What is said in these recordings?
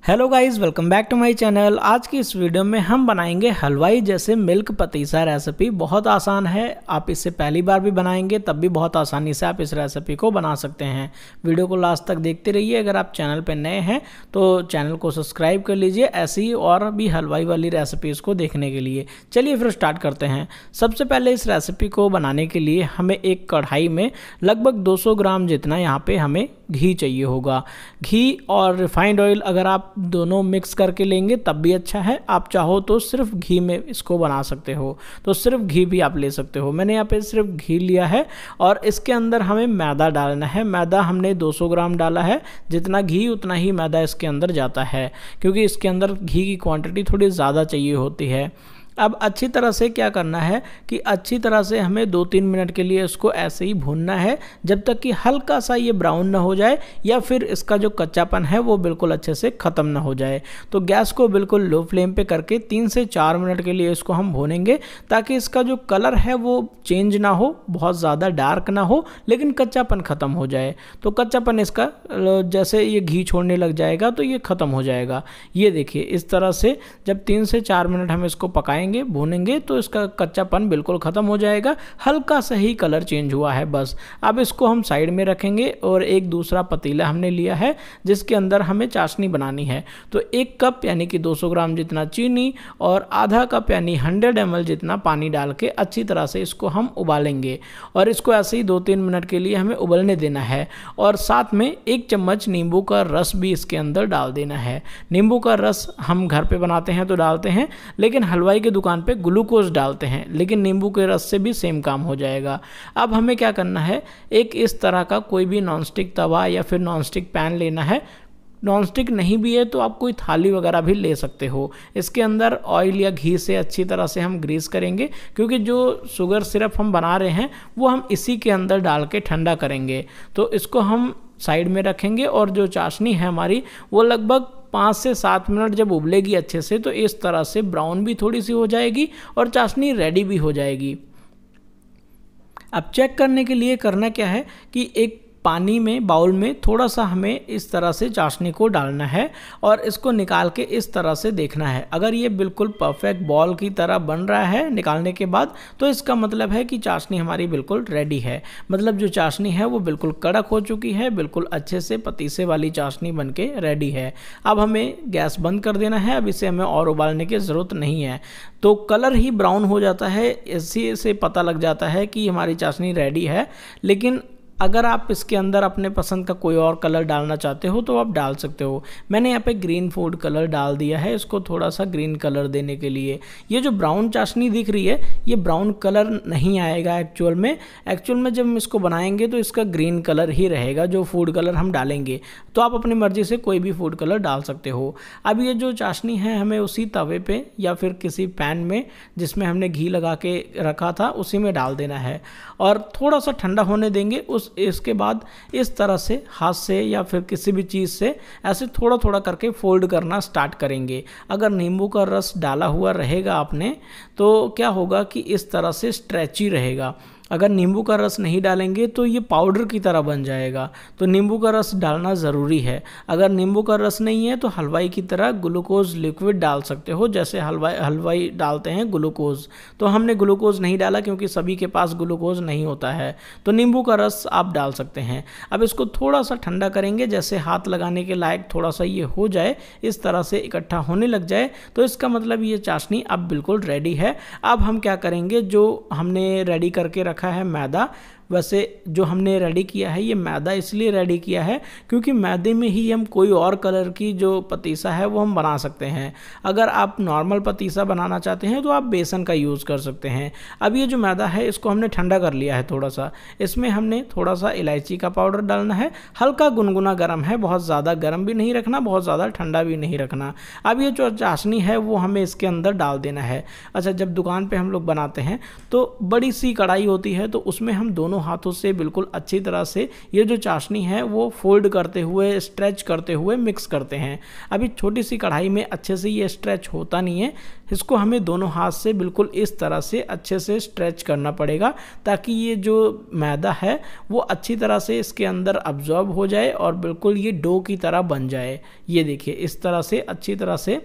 Hello guys, welcome back to my channel. आज की इस वीडियो में हम बनाएंगे हलवाई जैसे मिल्क पतीसा रेसिपी। बहुत आसान है, आप इससे पहली बार भी बनाएंगे तब भी बहुत आसानी से आप इस रेसिपी को बना सकते हैं। वीडियो को लास्ट तक देखते रहिए। अगर आप चैनल पर नए हैं तो चैनल को सब्सक्राइब कर लीजिए ऐसी और भी हलवाई वाली रेसिपीज़ को देखने के लिए। चलिए फिर स्टार्ट करते हैं। सबसे पहले इस रेसिपी को बनाने के लिए हमें एक कढ़ाई में लगभग 200 ग्राम जितना यहाँ पे हमें घी चाहिए होगा। घी और रिफाइंड ऑयल अगर आप दोनों मिक्स करके लेंगे तब भी अच्छा है। आप चाहो तो सिर्फ घी में इसको बना सकते हो, तो सिर्फ घी भी आप ले सकते हो। मैंने यहाँ पे सिर्फ घी लिया है और इसके अंदर हमें मैदा डालना है। मैदा हमने 200 ग्राम डाला है। जितना घी उतना ही मैदा इसके अंदर जाता है, क्योंकि इसके अंदर घी की क्वांटिटी थोड़ी ज़्यादा चाहिए होती है। अब अच्छी तरह से क्या करना है कि अच्छी तरह से हमें 2-3 मिनट के लिए इसको ऐसे ही भूनना है जब तक कि हल्का सा ये ब्राउन ना हो जाए या फिर इसका जो कच्चापन है वो बिल्कुल अच्छे से ख़त्म ना हो जाए। तो गैस को बिल्कुल लो फ्लेम पे करके 3 से 4 मिनट के लिए इसको हम भूनेंगे, ताकि इसका जो कलर है वो चेंज ना हो, बहुत ज़्यादा डार्क ना हो, लेकिन कच्चापन ख़त्म हो जाए। तो कच्चापन इसका जैसे ये घी छोड़ने लग जाएगा तो ये ख़त्म हो जाएगा। ये देखिए, इस तरह से जब 3 से 4 मिनट हम इसको पकाएंगे, भूनेंगे तो इसका कच्चापन बिल्कुल ख़त्म हो जाएगा। हल्का सा ही कलर चेंज हुआ है बस। अब इसको हम साइड में रखेंगे और एक दूसरा पतीला हमने लिया है जिसके अंदर हमें चाशनी बनानी है। तो 1 कप यानी कि 200 ग्राम जितना चीनी और आधा कप यानी 100 ml जितना पानी डाल के अच्छी तरह से इसको हम उबालेंगे। और इसको ऐसे ही 2-3 मिनट के लिए हमें उबलने देना है। और साथ में 1 चम्मच नींबू का रस भी इसके अंदर डाल देना है। नींबू का रस हम घर पे बनाते हैं तो डालते हैं, लेकिन हलवाई के दुकान पे ग्लूकोज डालते हैं, लेकिन नींबू के रस से भी सेम काम हो जाएगा। अब हमें क्या करना है, एक इस तरह का कोई भी नॉनस्टिक तवा या फिर नॉनस्टिक पैन लेना है। नॉनस्टिक नहीं भी है तो आप कोई थाली वगैरह भी ले सकते हो। इसके अंदर ऑयल या घी से अच्छी तरह से हम ग्रीस करेंगे, क्योंकि जो शुगर सिरप हम बना रहे हैं वो हम इसी के अंदर डाल के ठंडा करेंगे। तो इसको हम साइड में रखेंगे और जो चाशनी है हमारी वो लगभग 5 से 7 मिनट जब उबलेगी अच्छे से तो इस तरह से ब्राउन भी थोड़ी सी हो जाएगी और चाशनी रेडी भी हो जाएगी। अब चेक करने के लिए करना क्या है कि एक पानी में, बाउल में थोड़ा सा हमें इस तरह से चाशनी को डालना है और इसको निकाल के इस तरह से देखना है। अगर ये बिल्कुल परफेक्ट बॉल की तरह बन रहा है निकालने के बाद, तो इसका मतलब है कि चाशनी हमारी बिल्कुल रेडी है। मतलब जो चाशनी है वो बिल्कुल कड़क हो चुकी है, बिल्कुल अच्छे से पतीसे वाली चाशनी बन के रेडी है। अब हमें गैस बंद कर देना है। अब इसे हमें और उबालने की ज़रूरत नहीं है। तो कलर ही ब्राउन हो जाता है, इसी से पता लग जाता है कि हमारी चाशनी रेडी है। लेकिन अगर आप इसके अंदर अपने पसंद का कोई और कलर डालना चाहते हो तो आप डाल सकते हो। मैंने यहाँ पे ग्रीन फूड कलर डाल दिया है, इसको थोड़ा सा ग्रीन कलर देने के लिए। ये जो ब्राउन चाशनी दिख रही है ये ब्राउन कलर नहीं आएगा एक्चुअल में। जब हम इसको बनाएंगे तो इसका ग्रीन कलर ही रहेगा, जो फूड कलर हम डालेंगे। तो आप अपनी मर्ज़ी से कोई भी फूड कलर डाल सकते हो। अब ये जो चाशनी है हमें उसी तवे पे या फिर किसी पैन में जिसमें हमने घी लगा के रखा था उसी में डाल देना है और थोड़ा सा ठंडा होने देंगे। इसके बाद इस तरह से हाथ से या फिर किसी भी चीज़ से ऐसे थोड़ा थोड़ा करके फोल्ड करना स्टार्ट करेंगे। अगर नींबू का रस डाला हुआ रहेगा आपने तो क्या होगा कि इस तरह से स्ट्रेची रहेगा। अगर नींबू का रस नहीं डालेंगे तो ये पाउडर की तरह बन जाएगा। तो नींबू का रस डालना ज़रूरी है। अगर नींबू का रस नहीं है तो हलवाई की तरह ग्लूकोज लिक्विड डाल सकते हो, जैसे हलवाई डालते हैं ग्लूकोज। तो हमने ग्लूकोज नहीं डाला क्योंकि सभी के पास ग्लूकोज नहीं होता है। तो नींबू का रस आप डाल सकते हैं। अब इसको थोड़ा सा ठंडा करेंगे, जैसे हाथ लगाने के लायक थोड़ा सा ये हो जाए, इस तरह से इकट्ठा होने लग जाए, तो इसका मतलब ये चाशनी अब बिल्कुल रेडी है। अब हम क्या करेंगे, जो हमने रेडी करके रखा है मैदा, वैसे जो हमने रेडी किया है ये मैदा इसलिए रेडी किया है क्योंकि मैदे में ही हम कोई और कलर की जो पतीसा है वो हम बना सकते हैं। अगर आप नॉर्मल पतीसा बनाना चाहते हैं तो आप बेसन का यूज़ कर सकते हैं। अब ये जो मैदा है इसको हमने ठंडा कर लिया है थोड़ा सा। इसमें हमने थोड़ा सा इलायची का पाउडर डालना है। हल्का गुनगुना गर्म है, बहुत ज़्यादा गर्म भी नहीं रखना, बहुत ज़्यादा ठंडा भी नहीं रखना। अब ये जो चाशनी है वो हमें इसके अंदर डाल देना है। अच्छा, जब दुकान पर हम लोग बनाते हैं तो बड़ी सी कढ़ाई होती है तो उसमें हम दोनों दोनों हाथों से बिल्कुल अच्छी तरह से ये जो चाशनी है वो फोल्ड करते हुए, स्ट्रेच करते हुए मिक्स करते हैं। अभी छोटी सी कढ़ाई में अच्छे से ये स्ट्रेच होता नहीं है, इसको हमें दोनों हाथ से बिल्कुल इस तरह से अच्छे से स्ट्रेच करना पड़ेगा ताकि ये जो मैदा है वो अच्छी तरह से इसके अंदर अब्जॉर्ब हो जाए और बिल्कुल ये डो की तरह बन जाए। ये देखिए इस तरह से अच्छी तरह से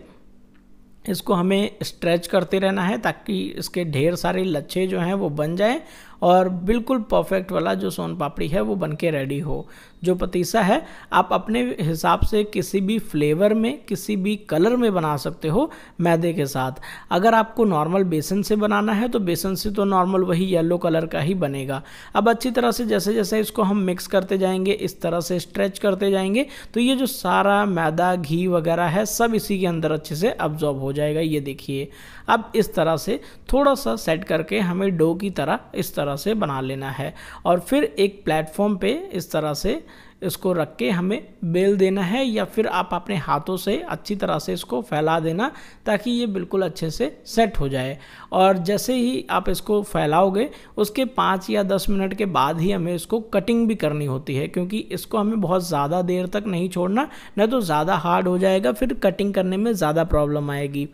इसको हमें स्ट्रेच करते रहना है ताकि इसके ढेर सारे लच्छे जो हैं वो बन जाएं और बिल्कुल परफेक्ट वाला जो सोन पापड़ी है वो बनके रेडी हो। जो पतीसा है आप अपने हिसाब से किसी भी फ्लेवर में, किसी भी कलर में बना सकते हो मैदे के साथ। अगर आपको नॉर्मल बेसन से बनाना है तो बेसन से तो नॉर्मल वही येलो कलर का ही बनेगा। अब अच्छी तरह से जैसे जैसे इसको हम मिक्स करते जाएंगे, इस तरह से स्ट्रेच करते जाएंगे तो ये जो सारा मैदा, घी वगैरह है सब इसी के अंदर अच्छे से अब्जॉर्ब हो जाएगा। ये देखिए अब इस तरह से थोड़ा सा सेट करके हमें डो की तरह इस तरह से बना लेना है और फिर एक प्लेटफॉर्म पे इस तरह से इसको रख के हमें बेल देना है या फिर आप अपने हाथों से अच्छी तरह से इसको फैला देना ताकि ये बिल्कुल अच्छे से सेट हो जाए। और जैसे ही आप इसको फैलाओगे उसके 5 या 10 मिनट के बाद ही हमें इसको कटिंग भी करनी होती है, क्योंकि इसको हमें बहुत ज़्यादा देर तक नहीं छोड़ना, नहीं तो ज़्यादा हार्ड हो जाएगा, फिर कटिंग करने में ज़्यादा प्रॉब्लम आएगी।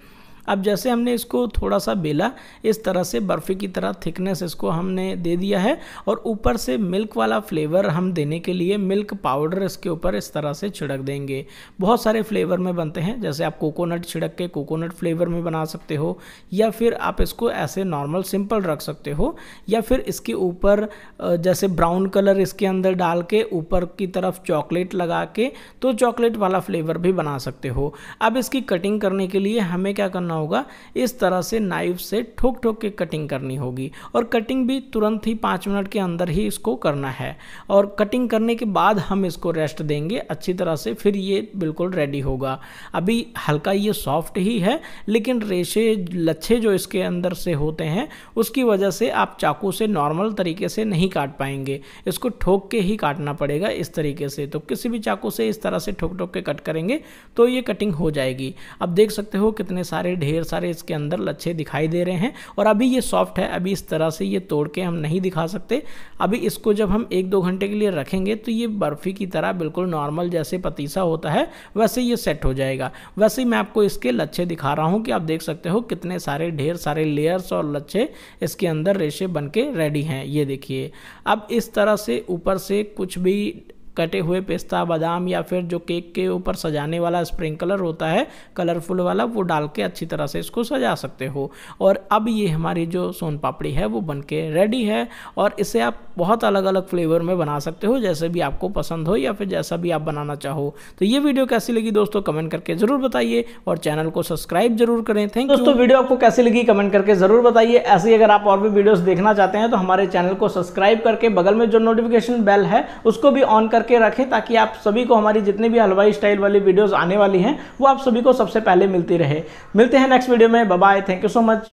अब जैसे हमने इसको थोड़ा सा बेला, इस तरह से बर्फ़ी की तरह थिकनेस इसको हमने दे दिया है और ऊपर से मिल्क वाला फ्लेवर हम देने के लिए मिल्क पाउडर इसके ऊपर इस तरह से छिड़क देंगे। बहुत सारे फ्लेवर में बनते हैं, जैसे आप कोकोनट छिड़क के कोकोनट फ्लेवर में बना सकते हो या फिर आप इसको ऐसे नॉर्मल सिंपल रख सकते हो या फिर इसके ऊपर जैसे ब्राउन कलर इसके अंदर डाल के ऊपर की तरफ चॉकलेट लगा के तो चॉकलेट वाला फ्लेवर भी बना सकते हो। अब इसकी कटिंग करने के लिए हमें क्या करना होगा, इस तरह से नाइफ से ठोक ठोक के कटिंग करनी होगी और कटिंग भी तुरंत ही 5 मिनट के अंदर ही इसको करना है और कटिंग करने के बाद हम इसको रेस्ट देंगे अच्छी तरह से, फिर ये बिल्कुल रेडी होगा। अभी हल्का ये सॉफ्ट ही है लेकिन रेशे लच्छे जो इसके अंदर से होते हैं उसकी वजह से आप चाकू से नॉर्मल तरीके से नहीं काट पाएंगे, इसको ठोक के ही काटना पड़ेगा इस तरीके से। तो किसी भी चाकू से इस तरह से ठोक ठोक के कट करेंगे तो ये कटिंग हो जाएगी। अब देख सकते हो कितने सारे ढेर सारे इसके अंदर लच्छे दिखाई दे रहे हैं और अभी ये सॉफ्ट है, अभी इस तरह से ये तोड़ के हम नहीं दिखा सकते। अभी इसको जब हम 1-2 घंटे के लिए रखेंगे तो ये बर्फ़ी की तरह बिल्कुल नॉर्मल जैसे पतीसा होता है वैसे ये सेट हो जाएगा। वैसे ही मैं आपको इसके लच्छे दिखा रहा हूँ कि आप देख सकते हो कितने सारे ढेर सारे लेयर्स और लच्छे इसके अंदर रेशे बन के रेडी हैं। ये देखिए अब इस तरह से ऊपर से कुछ भी कटे हुए पिस्ता, बादाम या फिर जो केक के ऊपर सजाने वाला स्प्रिंकलर होता है कलरफुल वाला, वो डाल के अच्छी तरह से इसको सजा सकते हो। और अब ये हमारी जो सोन पापड़ी है वो बनके रेडी है और इसे आप बहुत अलग अलग फ्लेवर में बना सकते हो जैसे भी आपको पसंद हो या फिर जैसा भी आप बनाना चाहो। तो ये वीडियो कैसी लगी दोस्तों कमेंट करके ज़रूर बताइए और चैनल को सब्सक्राइब जरूर करें। थैंक यू दोस्तों। वीडियो आपको कैसी लगी कमेंट करके ज़रूर बताइए। ऐसे ही अगर आप और भी वीडियोस देखना चाहते हैं तो हमारे चैनल को सब्सक्राइब करके बगल में जो नोटिफिकेशन बेल है उसको भी ऑन करके रखें ताकि आप सभी को हमारी जितनी भी हलवाई स्टाइल वाली वीडियोस आने वाली हैं वो आप सभी को सबसे पहले मिलती रहे। मिलते हैं नेक्स्ट वीडियो में। Bye bye, thank you so much.